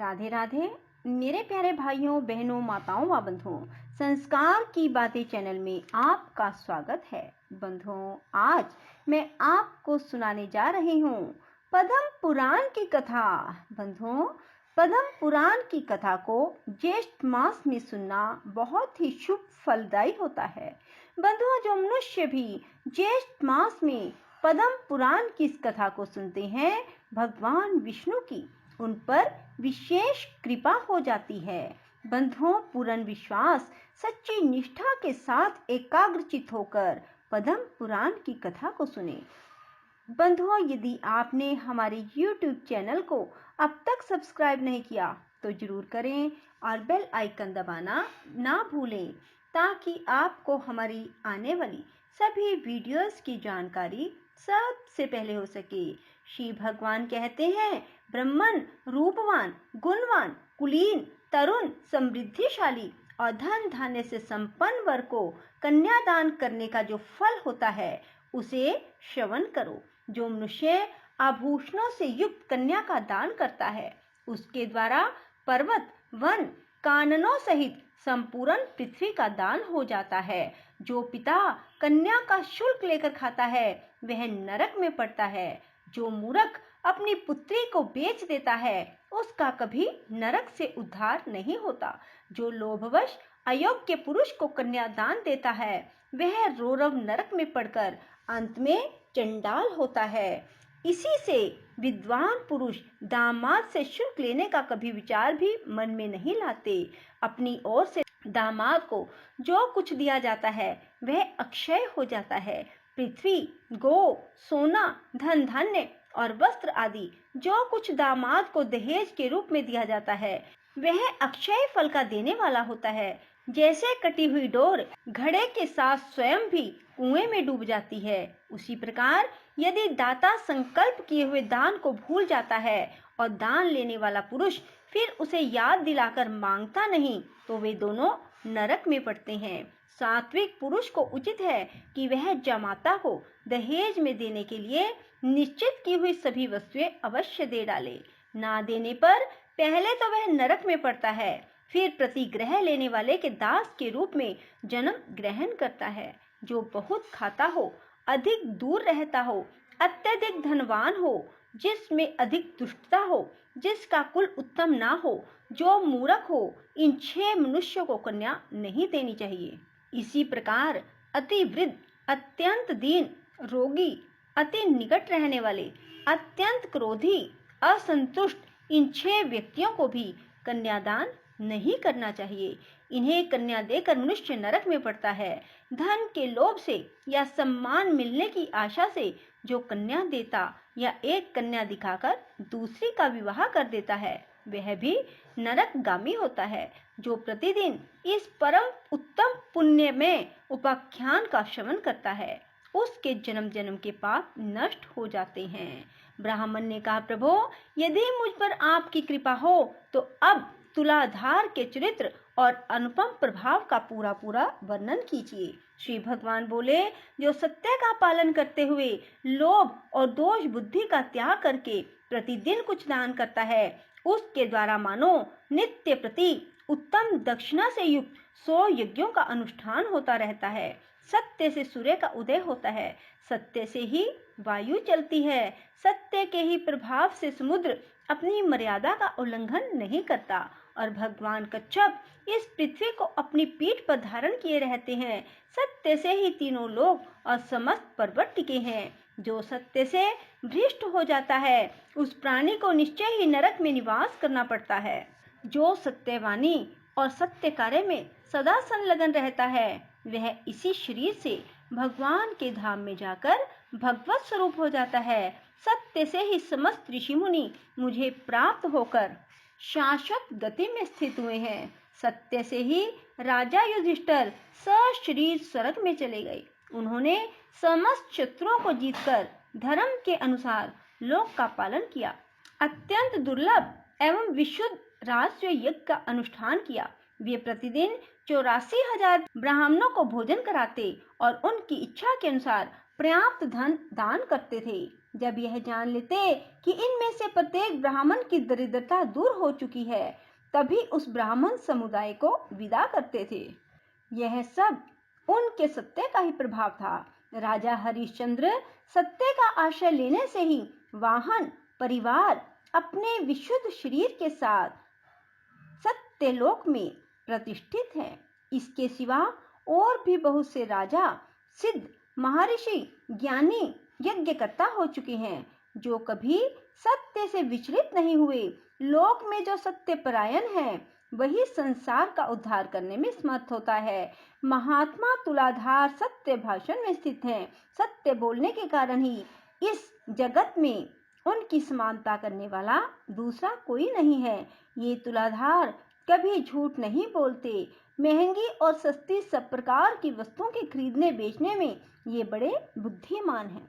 राधे राधे मेरे प्यारे भाइयों बहनों माताओं व बंधुओं, संस्कार की बातें चैनल में आपका स्वागत है। बंधुओं, आज मैं आपको सुनाने जा रही हूँ पद्म पुराण की कथा। बंधुओं, पद्म पुराण की कथा को ज्येष्ठ मास में सुनना बहुत ही शुभ फलदायी होता है। बंधुओं, जो मनुष्य भी ज्येष्ठ मास में पद्म पुराण की इस कथा को सुनते हैं, भगवान विष्णु की उन पर विशेष कृपा हो जाती है। बंधुओं, पूर्ण विश्वास, सच्ची निष्ठा के साथ एकाग्रचित होकर पद्म पुराण की कथा को सुने। बंधुओं, यदि आपने हमारे YouTube चैनल को अब तक सब्सक्राइब नहीं किया तो जरूर करें और बेल आइकन दबाना ना भूलें, ताकि आपको हमारी आने वाली सभी वीडियोस की जानकारी सबसे पहले हो सके। श्री भगवान कहते हैं, ब्राह्मण रूपवान, गुणवान, कुलीन, तरुण, समृद्धिशाली और धन धान्य से संपन्न वर्ग को कन्यादान करने का जो फल होता है उसे श्रवण करो। जो मनुष्य आभूषणों से युक्त कन्या का दान करता है, उसके द्वारा पर्वत, वन, काननों सहित संपूर्ण पृथ्वी का दान हो जाता है। जो पिता कन्या का शुल्क लेकर खाता है वह नरक में पड़ता है। जो मूर्ख अपनी पुत्री को बेच देता है उसका कभी नरक से उद्धार नहीं होता। जो लोभवश अयोग्य पुरुष को कन्यादान देता है वह रोरव नरक में पड़कर अंत में चंडाल होता है। इसी से विद्वान पुरुष दामाद से शुल्क लेने का कभी विचार भी मन में नहीं लाते। अपनी ओर से दामाद को जो कुछ दिया जाता है वह अक्षय हो जाता है। पृथ्वी, गो, सोना, धन धान्य और वस्त्र आदि जो कुछ दामाद को दहेज के रूप में दिया जाता है वह अक्षय फल का देने वाला होता है। जैसे कटी हुई डोर घड़े के साथ स्वयं भी कुएं में डूब जाती है, उसी प्रकार यदि दाता संकल्प किए हुए दान को भूल जाता है और दान लेने वाला पुरुष फिर उसे याद दिलाकर मांगता नहीं तो वे दोनों नरक में पड़ते हैं। सात्विक पुरुष को उचित है कि वह जमाता को दहेज में देने के लिए निश्चित की हुई सभी वस्तुएं अवश्य दे डाले। ना देने पर पहले तो वह नरक में पड़ता है, फिर प्रतिग्रह लेने वाले के दास के रूप में जन्म ग्रहण करता है। जो बहुत खाता हो, अधिक दूर रहता हो, अत्यधिक धनवान हो, जिसमें अधिक दुष्टता हो, जिसका कुल उत्तम ना हो, जो मूर्ख हो, इन 6 मनुष्यों को कन्या नहीं देनी चाहिए। इसी प्रकार अति वृद्ध, अत्यंत दीन, रोगी, अति निकट रहने वाले, अत्यंत क्रोधी, असंतुष्ट, इन 6 व्यक्तियों को भी कन्यादान नहीं करना चाहिए। इन्हें कन्या देकर मनुष्य नरक में पड़ता है। धन के लोभ से या सम्मान मिलने की आशा से जो कन्या देता या एक कन्या दिखाकर दूसरी का विवाह कर देता है वह भी नरकगामी होता है। जो प्रतिदिन इस परम उत्तम पुण्य में उपाख्यान का श्रवण करता है उसके जन्म जन्म के पाप नष्ट हो जाते हैं। ब्राह्मण ने कहा, प्रभु, यदि मुझ पर आपकी कृपा हो तो अब तुलाधार के चरित्र और अनुपम प्रभाव का पूरा पूरा वर्णन कीजिए। श्री भगवान बोले, जो सत्य का पालन करते हुए लोभ और दोष बुद्धि का त्याग करके प्रतिदिन कुछ दान करता है उसके द्वारा मानो नित्य प्रति उत्तम दक्षिणा से युक्त 100 यज्ञों का अनुष्ठान होता रहता है। सत्य से सूर्य का उदय होता है, सत्य से ही वायु चलती है, सत्य के ही प्रभाव से समुद्र अपनी मर्यादा का उल्लंघन नहीं करता और भगवान कच्छप इस पृथ्वी को अपनी पीठ पर धारण किए रहते हैं। सत्य से ही तीनों लोक और समस्त पर्वत टिके हैं। जो सत्य से भ्रष्ट हो जाता है उस प्राणी को निश्चय ही नरक में निवास करना पड़ता है। जो सत्यवाणी और सत्य कार्य में सदा संलग्न रहता है वह इसी शरीर से भगवान के धाम में जाकर भगवत स्वरूप हो जाता है। सत्य से ही समस्त ऋषि मुनि मुझे प्राप्त होकर शाश्वत गति में स्थित हुए हैं। सत्य से ही राजा युधिष्ठिर सशरीर स्वर्ग में चले गए। उन्होंने समस्त शत्रुओं को जीतकर धर्म के अनुसार लोक का पालन किया, अत्यंत दुर्लभ एवं विशुद्ध राजस्व यज्ञ का अनुष्ठान किया। वे प्रतिदिन 84,000 ब्राह्मणों को भोजन कराते और उनकी इच्छा के अनुसार पर्याप्त धन दान करते थे। जब यह जान लेते कि इनमें से प्रत्येक ब्राह्मण की दरिद्रता दूर हो चुकी है, तभी उस ब्राह्मण समुदाय को विदा करते थे। यह सब उनके सत्य का ही प्रभाव था। राजा हरिश्चंद्र सत्य का आश्रय लेने से ही वाहन परिवार अपने विशुद्ध शरीर के साथ सत्यलोक में प्रतिष्ठित है। इसके सिवा और भी बहुत से राजा, सिद्ध, महर्षि, ज्ञानी, यज्ञकर्ता हो चुके हैं, जो कभी सत्य से विचलित नहीं हुए। लोक में जो सत्य परायण है, वही संसार का उद्धार करने में समर्थ होता है। महात्मा तुलाधार सत्य भाषण में स्थित हैं। सत्य बोलने के कारण ही इस जगत में उनकी समानता करने वाला दूसरा कोई नहीं है। ये तुलाधार कभी झूठ नहीं बोलते। महंगी और सस्ती सब प्रकार की वस्तुओं के खरीदने बेचने में ये बड़े बुद्धिमान हैं।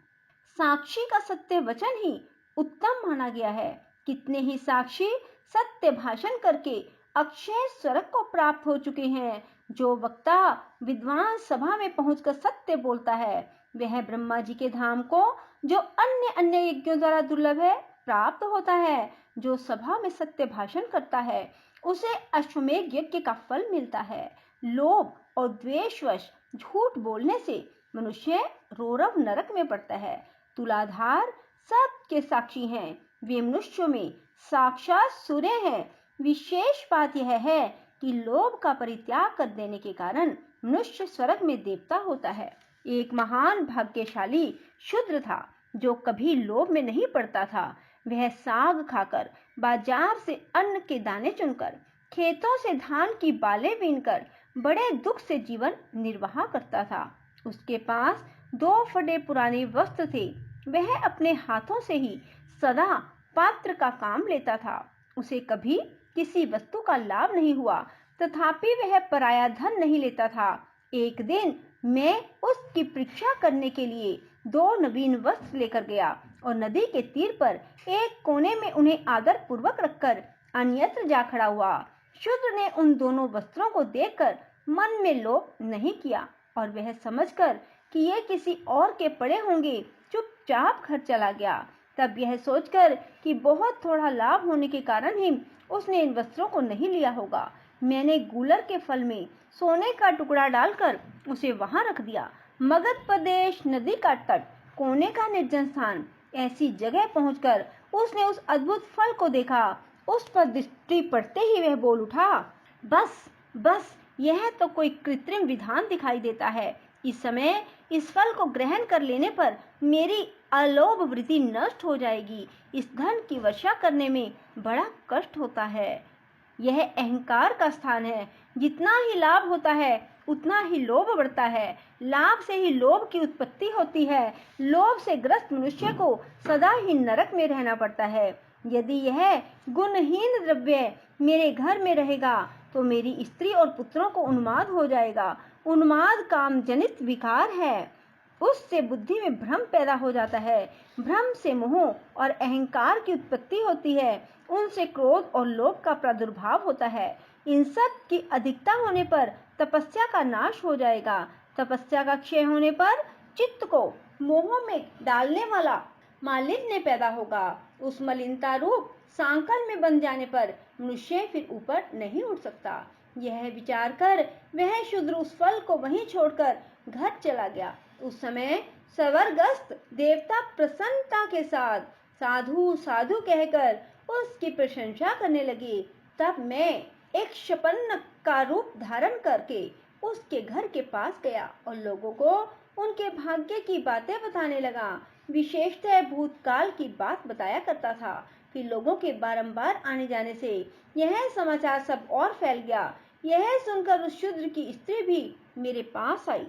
साक्षी का सत्य वचन ही उत्तम माना गया है। कितने ही साक्षी सत्य भाषण करके अक्षय स्वर्ग को प्राप्त हो चुके हैं। जो वक्ता विद्वान सभा में पहुंचकर सत्य बोलता है, वह ब्रह्मा जी के धाम को, जो अन्य यज्ञों द्वारा दुर्लभ है, प्राप्त होता है। जो सभा में सत्य भाषण करता है, उसे अश्वमेध यज्ञ का फल मिलता है। लोभ और द्वेषवश झूठ बोलने से मनुष्य रौरव नरक में पड़ता है। तुलाधार सबके साक्षी हैं। वे मनुष्यों में साक्षात सूर्य हैं। विशेष बात यह है कि लोभ का परित्याग कर देने के कारण मनुष्य स्वर्ग में देवता होता है। एक महान भाग्यशाली शूद्र था, जो कभी लोभ में नहीं पड़ता था। वह साग खाकर, बाजार से अन्न के दाने चुनकर, खेतों से धान की बालें बीनकर बड़े दुख से जीवन निर्वाह करता था। उसके पास 2 फटे पुराने वस्त्र थे। वह अपने हाथों से ही सदा पात्र का काम लेता था। उसे कभी किसी वस्तु का लाभ नहीं हुआ, तथापि वह पराया धन नहीं लेता था। एक दिन मैं उसकी परीक्षा करने के लिए 2 नवीन वस्त्र लेकर गया और नदी के तीर पर एक कोने में उन्हें आदर पूर्वक रखकर अन्यत्र जा खड़ा हुआ। शूद्र ने उन दोनों वस्त्रों को देखकर मन में लोभ नहीं किया और वह समझकर कि ये किसी और के पड़े होंगे, चुपचाप घर चला गया। तब यह सोचकर कि बहुत थोड़ा लाभ होने के कारण ही उसने इन वस्त्रों को नहीं लिया होगा, मैंने गूलर के फल में सोने का टुकड़ा डालकर उसे वहां रख दिया। मगध प्रदेश, नदी का तट, कोने का निर्जन स्थान, ऐसी जगह पहुंचकर उसने उस अद्भुत फल को देखा। उस पर दृष्टि पड़ते ही वह बोल उठा, बस यह तो कोई कृत्रिम विधान दिखाई देता है। इस समय इस फल को ग्रहण कर लेने पर मेरी अलोभ वृत्ति नष्ट हो जाएगी। इस धन की वर्षा करने में बड़ा कष्ट होता है। यह अहंकार का स्थान है। जितना ही लाभ होता है, उतना ही लोभ बढ़ता है। लाभ से ही लोभ की उत्पत्ति होती है। लोभ से ग्रस्त मनुष्य को सदा ही नरक में रहना पड़ता है। यदि यह गुणहीन द्रव्य मेरे घर में रहेगा, तो मेरी स्त्री और पुत्रों को उन्माद हो जाएगा। उन्माद काम जनित विकार है। उससे बुद्धि में भ्रम पैदा हो जाता है। भ्रम से मोह और अहंकार की उत्पत्ति होती है। उनसे क्रोध और लोभ का प्रादुर्भाव होता है। इन सब की अधिकता होने पर तपस्या का नाश हो जाएगा। तपस्या का क्षय होने पर चित्त को मोह में डालने वाला मालिन्य पैदा होगा। उस मलिनता रूप सांकल में बंध जाने पर मनुष्य फिर ऊपर नहीं उठ सकता। यह विचार कर वह शूद्र उस फल को वहीं छोड़कर घर चला गया। उस समय स्वर्गस्थ देवता प्रसन्नता के साथ साधु साधु कहकर उसकी प्रशंसा करने लगे। तब मैं एक शपन्न का रूप धारण करके उसके घर के पास गया और लोगों को उनके भाग्य की बातें बताने लगा। विशेषतः भूतकाल की बात बताया करता था। फिर लोगों के बारंबार आने जाने से यह समाचार सब और फैल गया। यह सुनकर उस शूद्र की स्त्री भी मेरे पास आई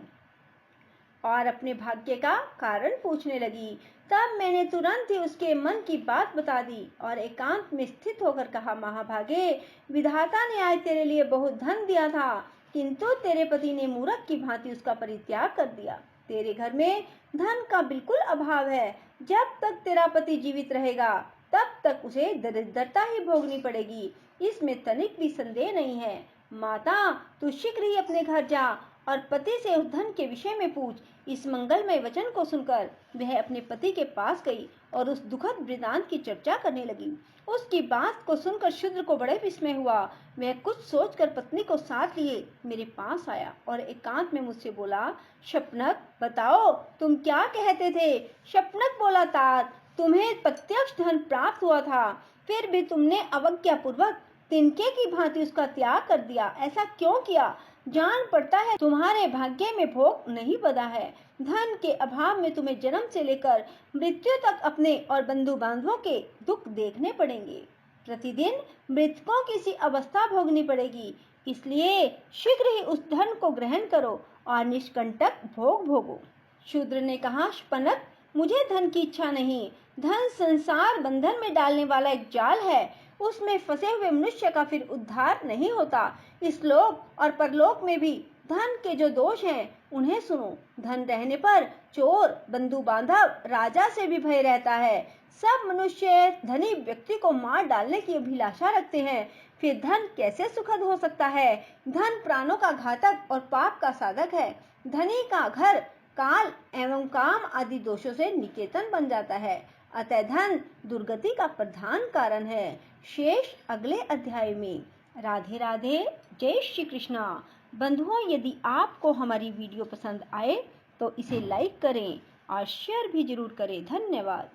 और अपने भाग्य का कारण पूछने लगी। तब मैंने तुरंत ही उसके मन की बात बता दी और एकांत में स्थित होकर कहा, महाभागे, विधाता ने आज तेरे लिए बहुत धन दिया था, किंतु तेरे पति ने मूर्ख की भांति उसका परित्याग कर दिया। तेरे घर में धन का बिल्कुल अभाव है। जब तक तेरा पति जीवित रहेगा, तब तक उसे दरिद्रता ही भोगनी पड़ेगी। इसमें तनिक भी संदेह नहीं है। माता, तू शीघ्र ही अपने घर जा और पति से उस धन के विषय में पूछ। इस मंगलमय वचन को सुनकर वह अपने पति के पास गई और उस दुखद वृतांत की चर्चा करने लगी। उसकी बात को सुनकर शूद्र को बड़े विस्मय हुआ। वह कुछ सोचकर पत्नी को साथ लिए मेरे पास आया और एकांत में मुझसे बोला, शपनक बताओ तुम क्या कहते थे। शपनक बोला, तात तुम्हें प्रत्यक्ष धन प्राप्त हुआ था, फिर भी तुमने अवज्ञापूर्वक तिनके की भांति उसका त्याग कर दिया। ऐसा क्यों किया? जान पड़ता है तुम्हारे भाग्य में भोग नहीं बंधा है। धन के अभाव में तुम्हें जन्म से लेकर मृत्यु तक अपने और बंधु बांधवों के दुख देखने पड़ेंगे। प्रतिदिन मृतकों की सी अवस्था भोगनी पड़ेगी। इसलिए शीघ्र ही उस धन को ग्रहण करो और निष्कंटक भोग भोगो। शूद्र ने कहा, शपनक मुझे धन की इच्छा नहीं। धन संसार बंधन में डालने वाला एक जाल है। उसमें फंसे हुए मनुष्य का फिर उद्धार नहीं होता। इस लोक और परलोक में भी धन के जो दोष हैं उन्हें सुनो। धन रहने पर चोर, बंधु बांधव, राजा से भी भय रहता है। सब मनुष्य धनी व्यक्ति को मार डालने की अभिलाषा रखते हैं। फिर धन कैसे सुखद हो सकता है? धन प्राणों का घातक और पाप का साधक है। धनी का घर काल एवं काम आदि दोषों से निकेतन बन जाता है। अतः धन दुर्गति का प्रधान कारण है। शेष अगले अध्याय में। राधे राधे, जय श्री कृष्णा। बंधुओं, यदि आपको हमारी वीडियो पसंद आए तो इसे लाइक करें और शेयर भी जरूर करें। धन्यवाद।